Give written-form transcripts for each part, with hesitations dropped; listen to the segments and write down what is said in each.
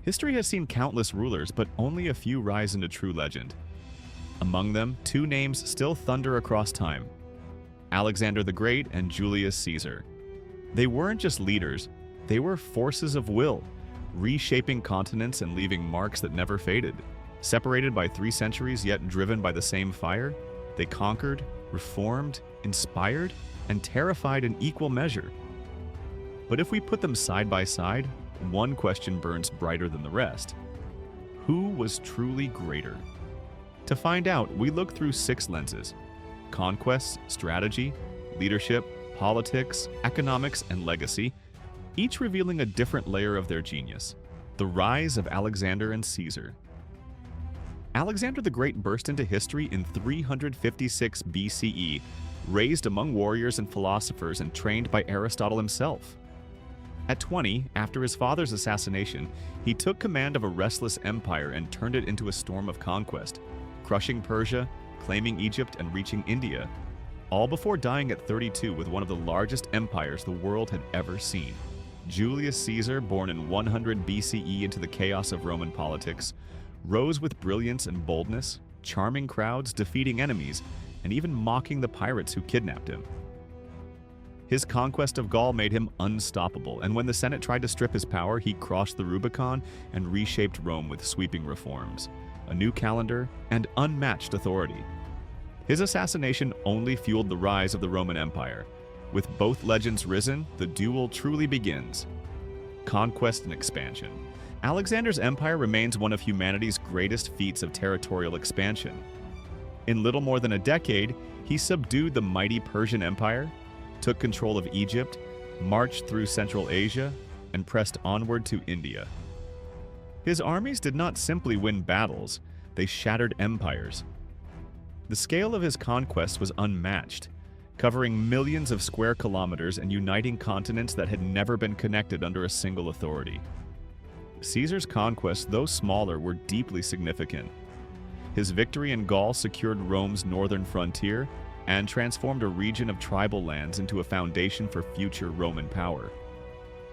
History has seen countless rulers, but only a few rise into true legend. Among them, two names still thunder across time: Alexander the Great and Julius Caesar. They weren't just leaders, they were forces of will, reshaping continents and leaving marks that never faded. Separated by 3 centuries yet driven by the same fire, they conquered, reformed, inspired, and terrified in equal measure. But if we put them side by side, one question burns brighter than the rest. Who was truly greater? To find out, we look through 6 lenses: conquest, strategy, leadership, politics, economics, and legacy, each revealing a different layer of their genius. The rise of Alexander and Caesar. Alexander the Great burst into history in 356 BCE, raised among warriors and philosophers and trained by Aristotle himself. At 20, after his father's assassination, he took command of a restless empire and turned it into a storm of conquest, crushing Persia, claiming Egypt, and reaching India, all before dying at 32 with one of the largest empires the world had ever seen. Julius Caesar, born in 100 BCE into the chaos of Roman politics, rose with brilliance and boldness, charming crowds, defeating enemies, and even mocking the pirates who kidnapped him. His conquest of Gaul made him unstoppable, and when the Senate tried to strip his power, he crossed the Rubicon and reshaped Rome with sweeping reforms, a new calendar, and unmatched authority. His assassination only fueled the rise of the Roman Empire. With both legends risen, the duel truly begins. Conquest and expansion. Alexander's empire remains one of humanity's greatest feats of territorial expansion. In little more than a decade, he subdued the mighty Persian Empire, took control of Egypt, marched through Central Asia, and pressed onward to India. His armies did not simply win battles, they shattered empires. The scale of his conquest was unmatched, covering millions of square kilometers and uniting continents that had never been connected under a single authority. Caesar's conquests, though smaller, were deeply significant. His victory in Gaul secured Rome's northern frontier and transformed a region of tribal lands into a foundation for future Roman power.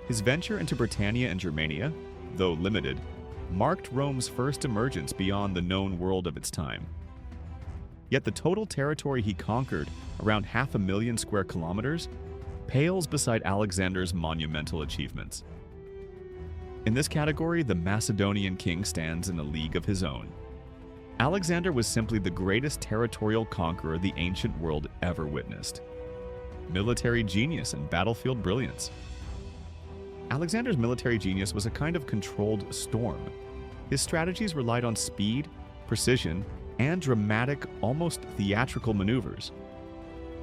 His venture into Britannia and Germania, though limited, marked Rome's first emergence beyond the known world of its time. Yet the total territory he conquered, around 500,000 square kilometers, pales beside Alexander's monumental achievements. In this category, the Macedonian king stands in a league of his own. Alexander was simply the greatest territorial conqueror the ancient world ever witnessed. Military genius and battlefield brilliance. Alexander's military genius was a kind of controlled storm. His strategies relied on speed, precision, and dramatic, almost theatrical maneuvers.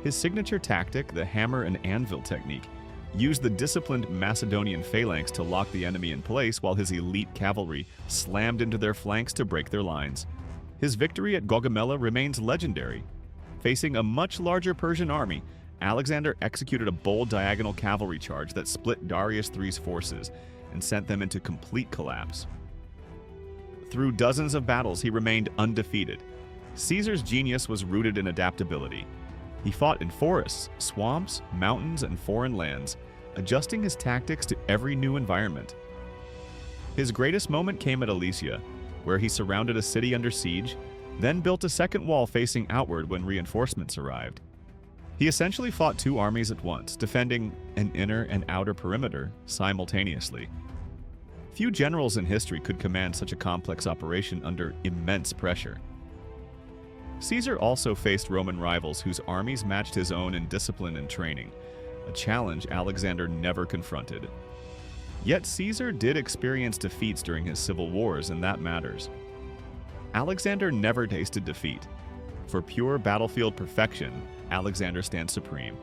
His signature tactic, the hammer and anvil technique, used the disciplined Macedonian phalanx to lock the enemy in place while his elite cavalry slammed into their flanks to break their lines. His victory at Gaugamela remains legendary. Facing a much larger Persian army, Alexander executed a bold diagonal cavalry charge that split Darius III's forces and sent them into complete collapse. Through dozens of battles, he remained undefeated. Caesar's genius was rooted in adaptability. He fought in forests, swamps, mountains, and foreign lands, adjusting his tactics to every new environment. His greatest moment came at Alesia, where he surrounded a city under siege, then built a second wall facing outward when reinforcements arrived. He essentially fought 2 armies at once, defending an inner and outer perimeter simultaneously. Few generals in history could command such a complex operation under immense pressure. Caesar also faced Roman rivals whose armies matched his own in discipline and training, a challenge Alexander never confronted. Yet Caesar did experience defeats during his civil wars, and that matters. Alexander never tasted defeat. For pure battlefield perfection, Alexander stands supreme: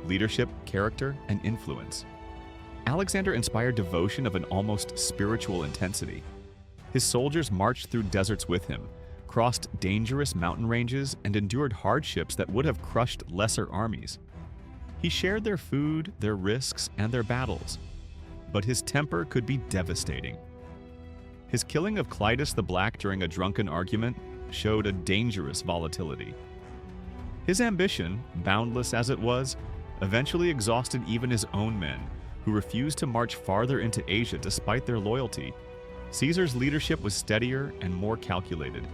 leadership, character, and influence. Alexander inspired devotion of an almost spiritual intensity. His soldiers marched through deserts with him, crossed dangerous mountain ranges, and endured hardships that would have crushed lesser armies. He shared their food, their risks, and their battles. But his temper could be devastating. His killing of Clitus the Black during a drunken argument showed a dangerous volatility. His ambition, boundless as it was, eventually exhausted even his own men, who refused to march farther into Asia despite their loyalty. Caesar's leadership was steadier and more calculated.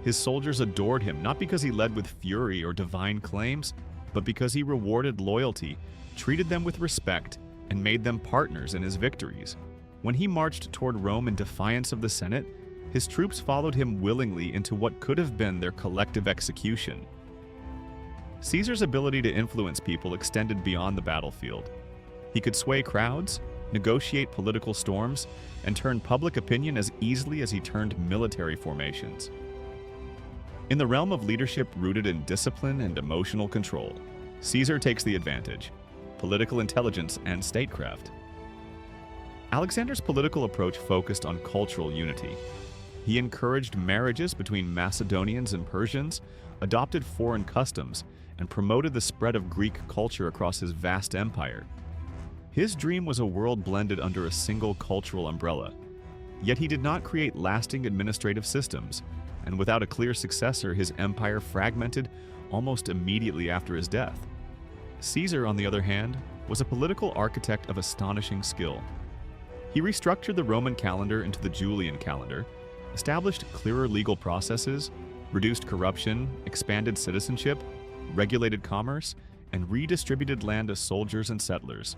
His soldiers adored him not because he led with fury or divine claims, but because he rewarded loyalty, treated them with respect, and made them partners in his victories. When he marched toward Rome in defiance of the Senate, his troops followed him willingly into what could have been their collective execution. Caesar's ability to influence people extended beyond the battlefield. He could sway crowds, negotiate political storms, and turn public opinion as easily as he turned military formations. In the realm of leadership rooted in discipline and emotional control, Caesar takes the advantage: political intelligence and statecraft. Alexander's political approach focused on cultural unity. He encouraged marriages between Macedonians and Persians, adopted foreign customs, and promoted the spread of Greek culture across his vast empire. His dream was a world blended under a single cultural umbrella. Yet he did not create lasting administrative systems, and without a clear successor, his empire fragmented almost immediately after his death. Caesar, on the other hand, was a political architect of astonishing skill. He restructured the Roman calendar into the Julian calendar, established clearer legal processes, reduced corruption, expanded citizenship, regulated commerce, and redistributed land to soldiers and settlers.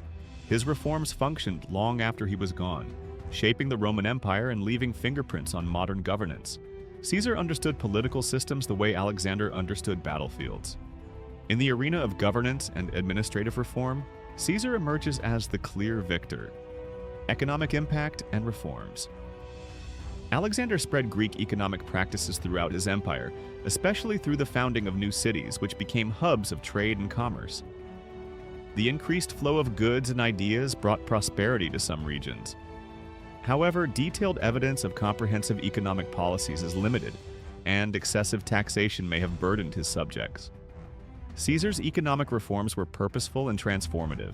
His reforms functioned long after he was gone, shaping the Roman Empire and leaving fingerprints on modern governance. Caesar understood political systems the way Alexander understood battlefields. In the arena of governance and administrative reform, Caesar emerges as the clear victor. Economic impact and reforms. Alexander spread Greek economic practices throughout his empire, especially through the founding of new cities, which became hubs of trade and commerce. The increased flow of goods and ideas brought prosperity to some regions. However, detailed evidence of comprehensive economic policies is limited, and excessive taxation may have burdened his subjects. Caesar's economic reforms were purposeful and transformative.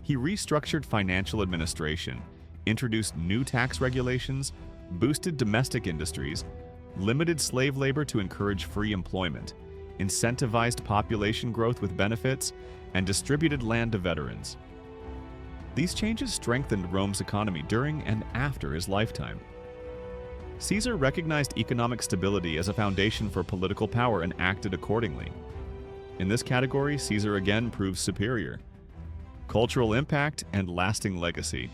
He restructured financial administration, introduced new tax regulations, boosted domestic industries, limited slave labor to encourage free employment, incentivized population growth with benefits, and distributed land to veterans. These changes strengthened Rome's economy during and after his lifetime. Caesar recognized economic stability as a foundation for political power and acted accordingly. In this category, Caesar again proves superior. Cultural impact and lasting legacy.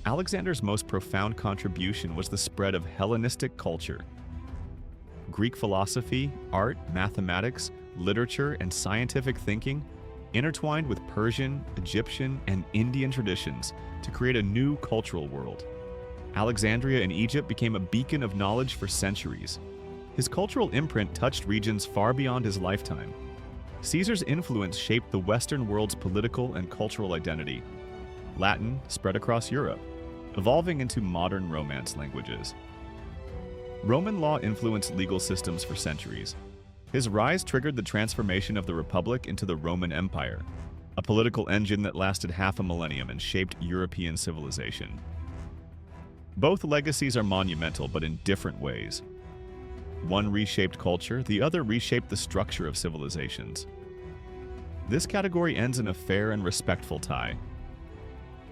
Alexander's most profound contribution was the spread of Hellenistic culture. Greek philosophy, art, mathematics, literature, and scientific thinking intertwined with Persian, Egyptian, and Indian traditions to create a new cultural world. Alexandria in Egypt became a beacon of knowledge for centuries. His cultural imprint touched regions far beyond his lifetime. Caesar's influence shaped the Western world's political and cultural identity. Latin spread across Europe, evolving into modern Romance languages. Roman law influenced legal systems for centuries. His rise triggered the transformation of the Republic into the Roman Empire, a political engine that lasted half a millennium and shaped European civilization. Both legacies are monumental, but in different ways. One reshaped culture, the other reshaped the structure of civilizations. This category ends in a fair and respectful tie.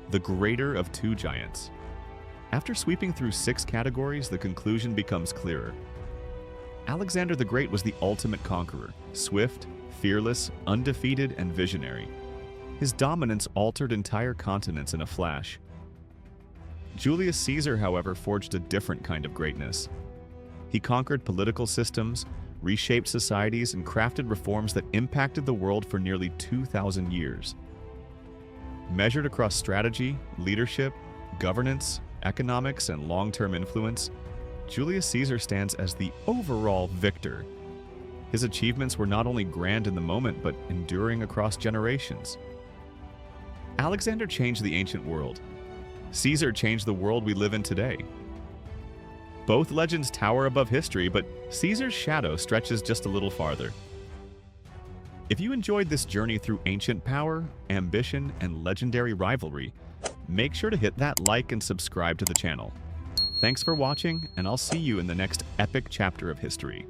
The greater of two giants. After sweeping through 6 categories, the conclusion becomes clearer. Alexander the Great was the ultimate conqueror, swift, fearless, undefeated, and visionary. His dominance altered entire continents in a flash. Julius Caesar, however, forged a different kind of greatness. He conquered political systems, reshaped societies, and crafted reforms that impacted the world for nearly 2,000 years. Measured across strategy, leadership, governance, economics, and long-term influence, Julius Caesar stands as the overall victor. His achievements were not only grand in the moment, but enduring across generations. Alexander changed the ancient world. Caesar changed the world we live in today. Both legends tower above history, but Caesar's shadow stretches just a little farther. If you enjoyed this journey through ancient power, ambition, and legendary rivalry, make sure to hit that like and subscribe to the channel. Thanks for watching, and I'll see you in the next epic chapter of history.